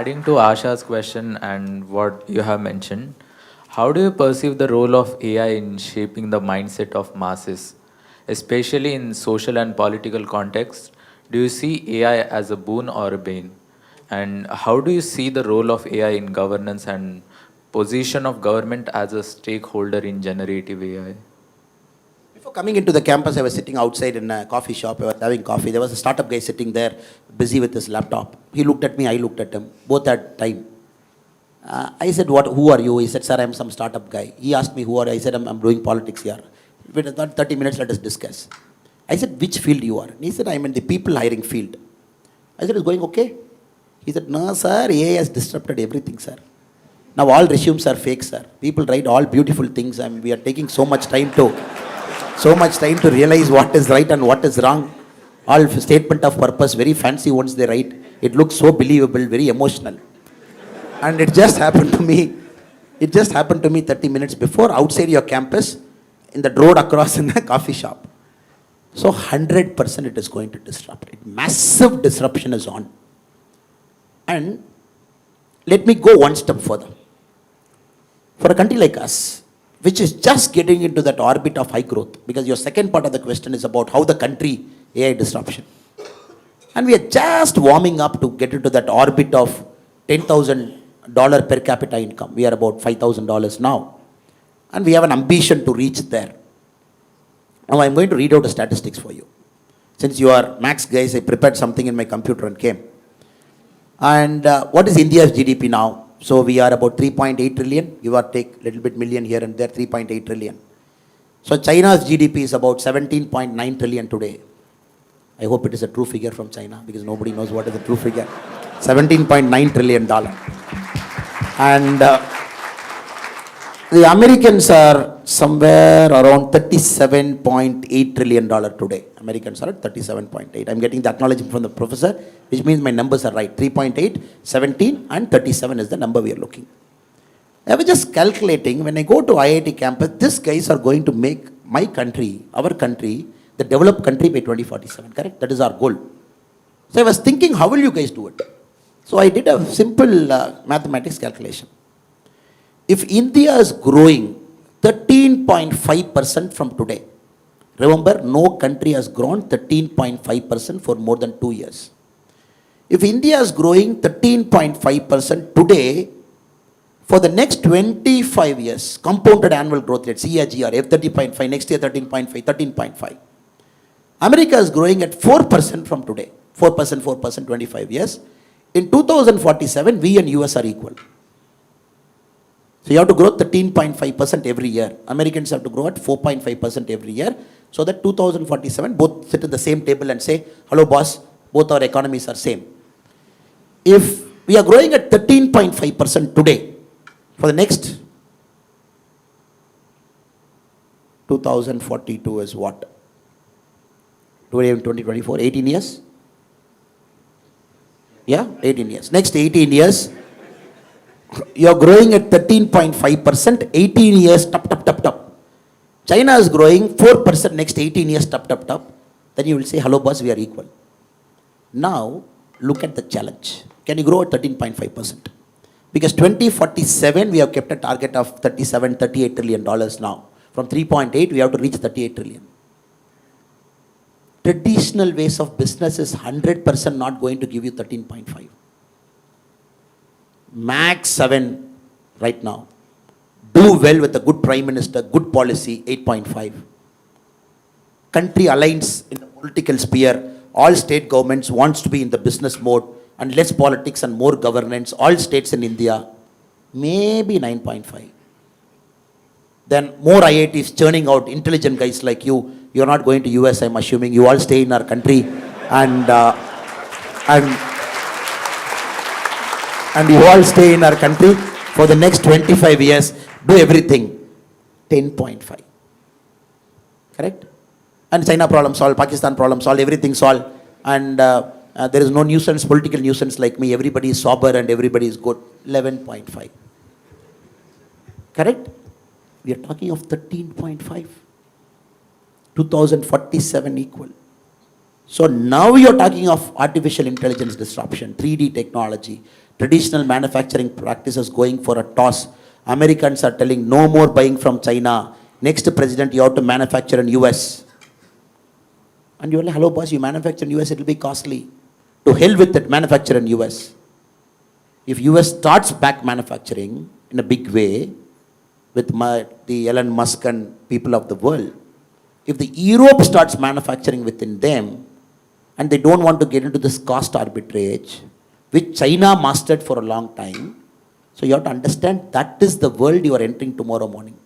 adding to Asha's question and what you have mentioned, how do you perceive the role of AI in shaping the mindset of masses, especially in social and political contexts? Do you see AI as a boon or a bane? And how do you see the role of AI in governance and position of government as a stakeholder in generative AI? Before coming into the campus, I was sitting outside in a coffee shop. I was having coffee. There was a startup guy sitting there, busy with his laptop. He looked at me, I looked at him. Both had time. I said, Who are you? He said, sir, I'm some startup guy. He asked me, who are you? I said, I'm doing politics here. Within 30 minutes, let us discuss. I said, which field you are? And he said, I'm in the people hiring field. I said, it's going okay? He said, no, sir, AI has disrupted everything, sir. Now all resumes are fake, sir. People write all beautiful things, and we are taking so much time to realize what is right and what is wrong. All statement of purpose, very fancy ones they write. It looks so believable, very emotional. And it just happened to me. It just happened to me 30 minutes before, outside your campus, in the road across in a coffee shop. So 100% it is going to disrupt. Massive disruption is on. And let me go one step further. For a country like us, which is just getting into that orbit of high growth, because your second part of the question is about how the country AI disruption. And we are just warming up to get into that orbit of $10,000 per capita income. We are about $5,000 now. And we have an ambition to reach there. Now I'm going to read out the statistics for you. Since you are Max guys, I prepared something in my computer and came. And what is India's GDP now? So we are about 3.8 trillion, give or take a little bit million here and there, 3.8 trillion. So China's GDP is about 17.9 trillion today. I hope it is a true figure from China, because nobody knows what is the true figure. $17.9 trillion. And the Americans are somewhere around $37.8 trillion today. Americans are at 37.8. I'm getting the acknowledgement from the professor, which means my numbers are right. 3.8, 17 and 37 is the number we are looking. I was just calculating, when I go to IIT campus, these guys are going to make my country, our country, the developed country by 2047, correct? That is our goal. So I was thinking, how will you guys do it? So I did a simple mathematics calculation. If India is growing 13.5% from today, remember, no country has grown 13.5% for more than 2 years. If India is growing 13.5% today, for the next 25 years, compounded annual growth rate, CAGR, F30.5, next year 13.5, 13.5. America is growing at 4% from today, 4%, 25 years. In 2047, we and US are equal. So you have to grow 13.5% every year. Americans have to grow at 4.5% every year. So that 2047, both sit at the same table and say, hello boss, both our economies are same. If we are growing at 13.5% today, for the next 2042 is what? Today in 2024, 18 years? Yeah, 18 years. Next 18 years, you are growing at 13.5%, 18 years, top. China is growing 4% next 18 years, top. Then you will say, hello boss, we are equal. Now, look at the challenge. Can you grow at 13.5%? Because 2047, we have kept a target of $38 trillion now. From 3.8, we have to reach 38 trillion. Traditional ways of business is 100% not going to give you 13.5. Max 7 right now. Do well with a good prime minister, good policy, 8.5. Country aligns in the political sphere. All state governments wants to be in the business mode and less politics and more governance. All states in India, maybe 9.5. Then more IITs churning out intelligent guys like you. You're not going to US, I'm assuming. You all stay in our country and you all stay in our country for the next 25 years. Do everything. 10.5. Correct? And China problem solved, Pakistan problem solved, everything solved. And there is no nuisance, political nuisance like me. Everybody is sober and everybody is good. 11.5. Correct? We are talking of 13.5. 2047 equal. So now you are talking of artificial intelligence disruption, 3D technology, traditional manufacturing practices going for a toss. Americans are telling no more buying from China. Next president, you have to manufacture in US. And you're like, hello boss, you manufacture in US, it will be costly. To hell with it, manufacture in US. If US starts back manufacturing in a big way, with the Elon Musk and people of the world, if the Europe starts manufacturing within them, and they don't want to get into this cost arbitrage, which China mastered for a long time, so you have to understand that is the world you are entering tomorrow morning.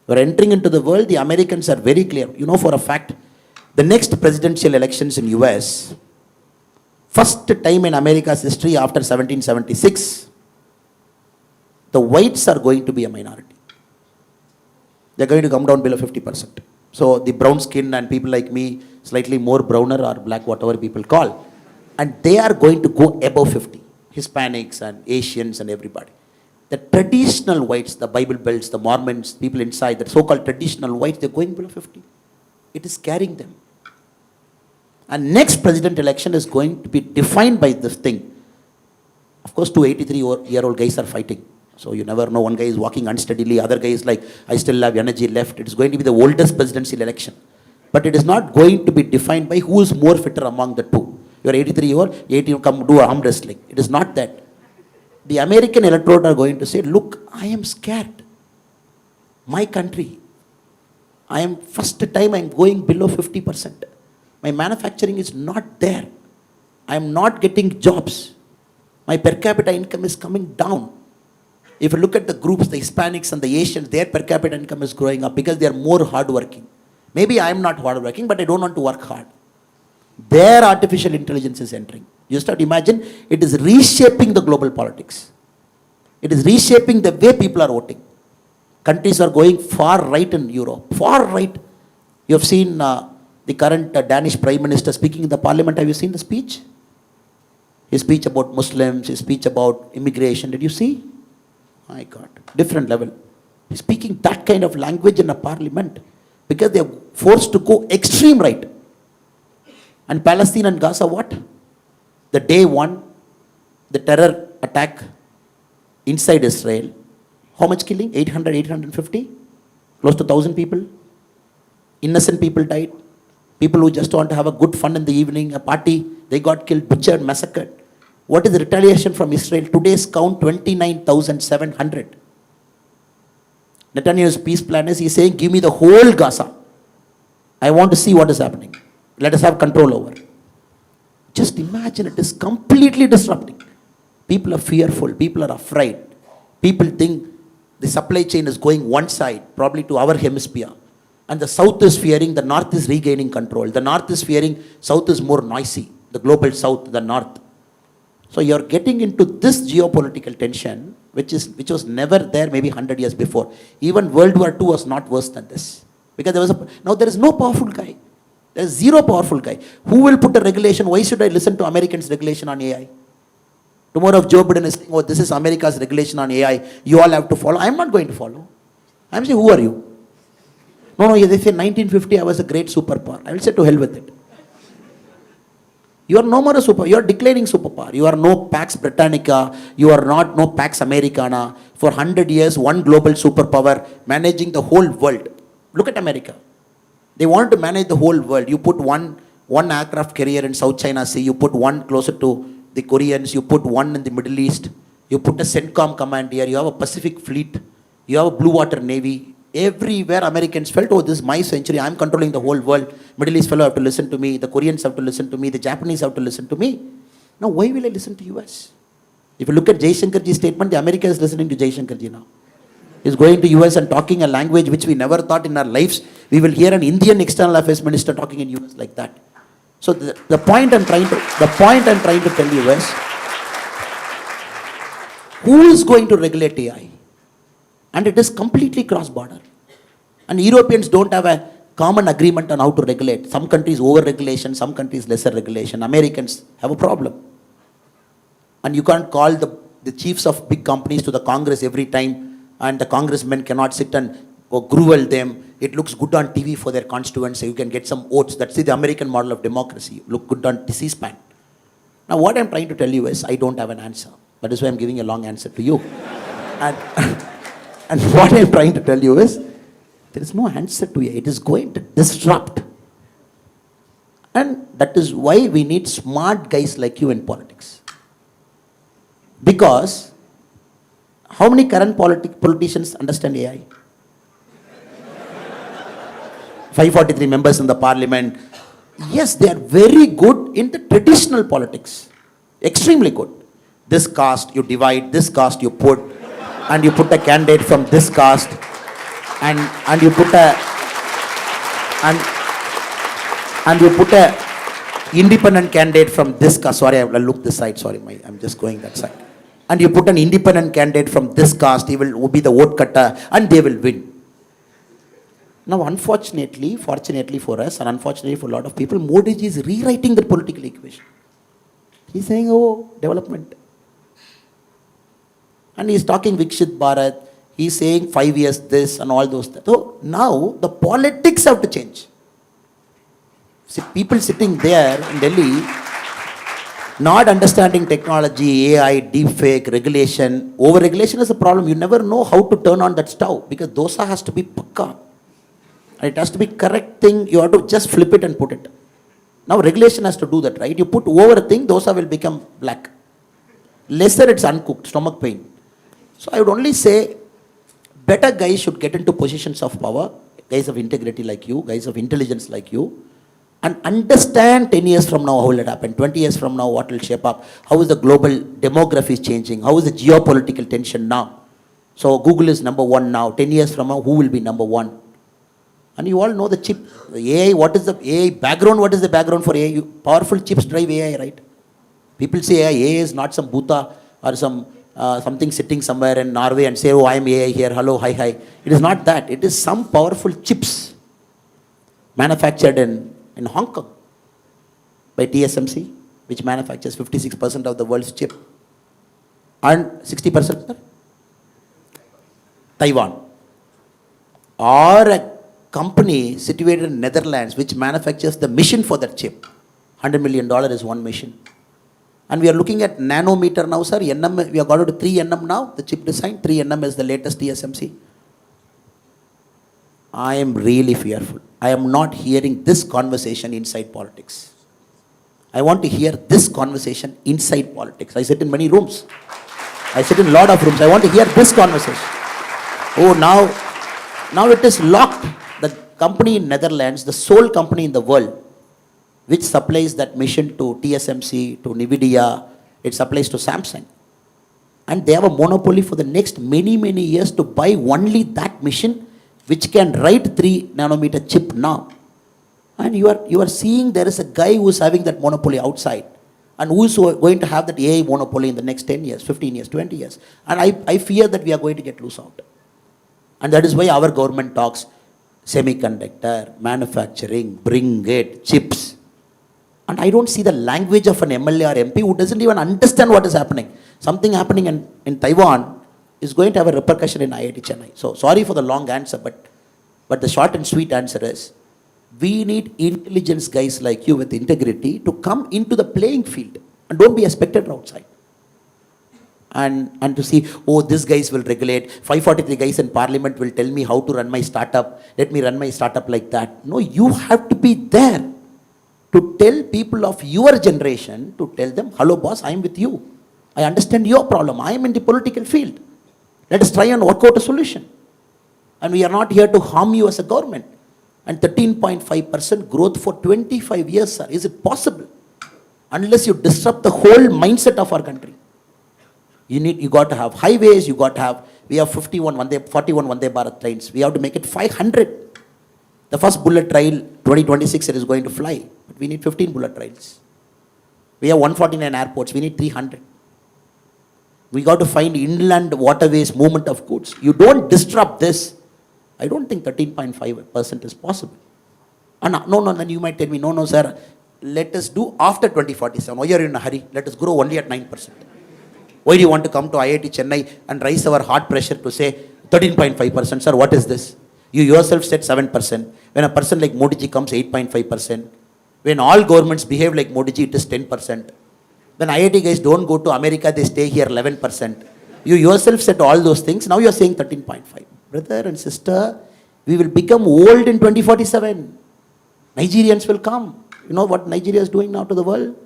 You are entering into the world, the Americans are very clear. You know for a fact, the next presidential elections in US, first time in America's history after 1776, the whites are going to be a minority. They're going to come down below 50%. So the brown skin and people like me, slightly more browner or black, whatever people call, and they are going to go above 50. Hispanics and Asians and everybody. The traditional whites, the Bible Belts, the Mormons, people inside, the so-called traditional whites, they're going below 50. It is carrying them. And next president election is going to be defined by this thing. Of course, two 83-year-old guys are fighting. So you never know, one guy is walking unsteadily, other guy is like, I still have energy left. It is going to be the oldest presidential election. But it is not going to be defined by who is more fitter among the two. You are 83, you are 80, come do arm wrestling. It is not that. The American electorate are going to say, look, I am scared. My country, first time I am going below 50%. My manufacturing is not there. I am not getting jobs. My per capita income is coming down. If you look at the groups, the Hispanics and the Asians, their per capita income is growing up because they are more hardworking. Maybe I am not hardworking, but I don't want to work hard. Their artificial intelligence is entering. You start to imagine, it is reshaping the global politics. It is reshaping the way people are voting. Countries are going far right in Europe, far right. You have seen the current Danish Prime Minister speaking in the parliament. Have you seen the speech? His speech about Muslims, his speech about immigration. Did you see? My God, different level. He's speaking that kind of language in a parliament because they are forced to go extreme right. And Palestine and Gaza, what? The day one, the terror attack inside Israel. How much killing? 800, 850? Close to 1,000 people. Innocent people died. People who just want to have a good fun in the evening, a party, they got killed, butchered, massacred. What is the retaliation from Israel? Today's count, 29,700. Netanyahu's peace plan is, he's saying, give me the whole Gaza. I want to see what is happening. Let us have control over. Just imagine, it is completely disrupting. People are fearful. People are afraid. People think the supply chain is going one side, probably to our hemisphere. And the south is fearing, the north is regaining control. The north is fearing, south is more noisy. The global south, the north. So you're getting into this geopolitical tension, which was never there maybe 100 years before. Even World War II was not worse than this. Because now there is no powerful guy. There is zero powerful guy. Who will put a regulation? Why should I listen to Americans' regulation on AI? Tomorrow if Joe Biden is saying, oh, this is America's regulation on AI, you all have to follow. I'm not going to follow. I'm saying, who are you? No, they say 1950 I was a great superpower. I will say to hell with it. You are no more a superpower. You are declining superpower. You are no Pax Britannica. You are not no Pax Americana. For 100 years, one global superpower managing the whole world. Look at America. They want to manage the whole world. You put one aircraft carrier in South China Sea. You put one closer to the Koreans. You put one in the Middle East. You put a CENTCOM command here. You have a Pacific fleet. You have a blue water navy. Everywhere Americans felt, oh, this is my century. I'm controlling the whole world. Middle East fellow have to listen to me. The Koreans have to listen to me. The Japanese have to listen to me. Now, why will I listen to US? If you look at Jaishankarji's statement, the America is listening to Jaishankarji now. He's going to US and talking a language which we never thought in our lives. We will hear an Indian external affairs minister talking in US like that. So the point I'm trying to tell you is, who is going to regulate AI? And it is completely cross-border. And Europeans don't have a common agreement on how to regulate. Some countries over-regulation, some countries lesser regulation. Americans have a problem. And you can't call the chiefs of big companies to the Congress every time, and the congressmen cannot sit and grovel them. It looks good on TV for their constituents, so you can get some votes. That's the American model of democracy. Look good on C-SPAN. Now, what I'm trying to tell you is, I don't have an answer. That is why I'm giving a long answer to you. And, and what I'm trying to tell you is, there is no answer to it. It is going to disrupt. And that is why we need smart guys like you in politics. Because, how many current politicians understand AI? 543 members in the parliament. Yes, they are very good in the traditional politics. Extremely good. This caste you divide, this caste you put, and you put a candidate from this caste, and you put a and you put a independent candidate from this caste. Sorry, I will look this side. Sorry, I'm just going that side. And you put an independent candidate from this caste, he will be the vote cutter, and they will win. Now, unfortunately, fortunately for us, and unfortunately for a lot of people, Modi ji is rewriting the political equation. He's saying, oh, development. And he's talking Vikshit Bharat. He's saying 5 years this and all those things. So now the politics have to change. See, people sitting there in Delhi, not understanding technology, AI, deepfake, regulation. Over-regulation is a problem. You never know how to turn on that stove because dosa has to be pakka. It has to be correct thing. You have to just flip it and put it. Now regulation has to do that, right? You put over a thing, dosa will become black. Lesser it's uncooked, stomach pain. So I would only say, better guys should get into positions of power, guys of integrity like you, guys of intelligence like you, and understand 10 years from now how will it happen, 20 years from now what will shape up, how is the global demography changing, how is the geopolitical tension now. So Google is number one now, 10 years from now who will be number one? And you all know the chip, the AI, what is the AI background, what is the background for AI? Powerful chips drive AI, right? People say AI is not some Bhuta or some something sitting somewhere in Norway and say, oh, I am AI here, hello, hi, hi. It is not that. It is some powerful chips manufactured in Hong Kong by TSMC, which manufactures 56% of the world's chip. And 60%? Taiwan. Or a company situated in Netherlands which manufactures the machine for that chip. $100 million is one machine. And we are looking at nanometer now, sir. NM, we have got to 3 nm now, the chip design. 3 nm is the latest TSMC. I am really fearful. I am not hearing this conversation inside politics. I want to hear this conversation inside politics. I sit in many rooms. I sit in a lot of rooms. I want to hear this conversation. Oh, now it is locked. The company in Netherlands, the sole company in the world which supplies that machine to TSMC, to NVIDIA, it supplies to Samsung. And they have a monopoly for the next many, many years to buy only that machine which can write 3 nanometer chip now. And you are seeing there is a guy who is having that monopoly outside and who is going to have that AI monopoly in the next 10 years, 15 years, 20 years. And I fear that we are going to get loose out. And that is why our government talks semiconductor, manufacturing, bring it, chips. And I don't see the language of an MLA or MP who doesn't even understand what is happening. Something happening in Taiwan is going to have a repercussion in IIT Chennai. So sorry for the long answer, but the short and sweet answer is, we need intelligence guys like you with integrity to come into the playing field and don't be a spectator outside. And to see, oh, these guys will regulate, 543 guys in parliament will tell me how to run my startup, let me run my startup like that. No, you have to be there to tell people of your generation, to tell them, hello boss, I am with you. I understand your problem. I am in the political field. Let us try and work out a solution. And we are not here to harm you as a government. And 13.5% growth for 25 years, sir. Is it possible? Unless you disrupt the whole mindset of our country. You got to have highways, you got to have, we have 41 Vande Bharat trains. We have to make it 500. The first bullet trail, 2026, it is going to fly. But we need 15 bullet trails. We have 149 airports, we need 300. We got to find inland waterways, movement of goods. You don't disrupt this. I don't think 13.5% is possible. And no, then you might tell me, no, sir, let us do after 2047. Why are you in a hurry? Let us grow only at 9%. Why do you want to come to IIT Chennai and raise our heart pressure to say 13.5%? Sir, what is this? You yourself said 7%. When a person like Modi ji comes, 8.5%. When all governments behave like Modi ji, it is 10%. When IIT guys don't go to America, they stay here 11%. You yourself said all those things. Now you are saying 13.5. Brother and sister, we will become old in 2047. Nigerians will come. You know what Nigeria is doing now to the world?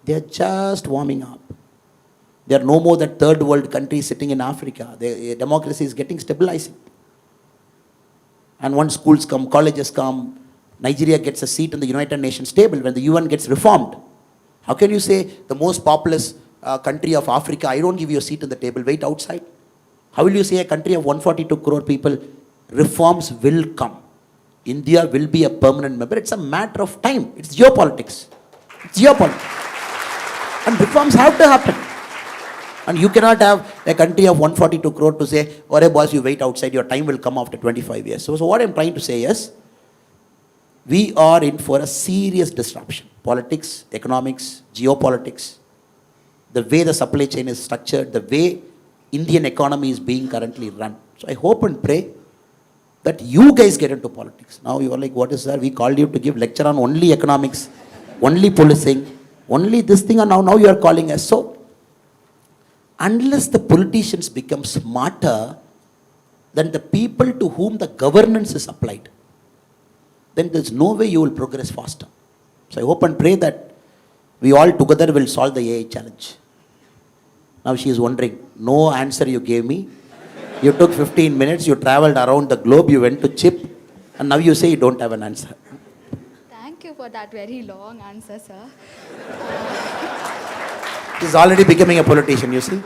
They are just warming up. They are no more that third world country sitting in Africa. Their democracy is getting stabilizing. And once schools come, colleges come, Nigeria gets a seat in the United Nations table when the UN gets reformed. How can you say the most populous country of Africa, I don't give you a seat in the table, wait outside? How will you say a country of 142 crore people, reforms will come? India will be a permanent member. It's a matter of time. It's geopolitics. It's geopolitics. And reforms have to happen. And you cannot have a country of 142 crore to say, or a boss, you wait outside, your time will come after 25 years. So what I'm trying to say is, we are in for a serious disruption. Politics, economics, geopolitics, the way the supply chain is structured, the way Indian economy is being currently run. So I hope and pray that you guys get into politics. Now you are like, what is that? We called you to give lecture on only economics, only policing, only this thing, and now you are calling us. So, unless the politicians become smarter than the people to whom the governance is applied, then there's no way you will progress faster. So I hope and pray that we all together will solve the AI challenge. Now she is wondering, no answer you gave me. You took 15 minutes, you traveled around the globe, you went to CHIP, and now you say you don't have an answer. Thank you for that very long answer, sir. He's already becoming a politician, you see.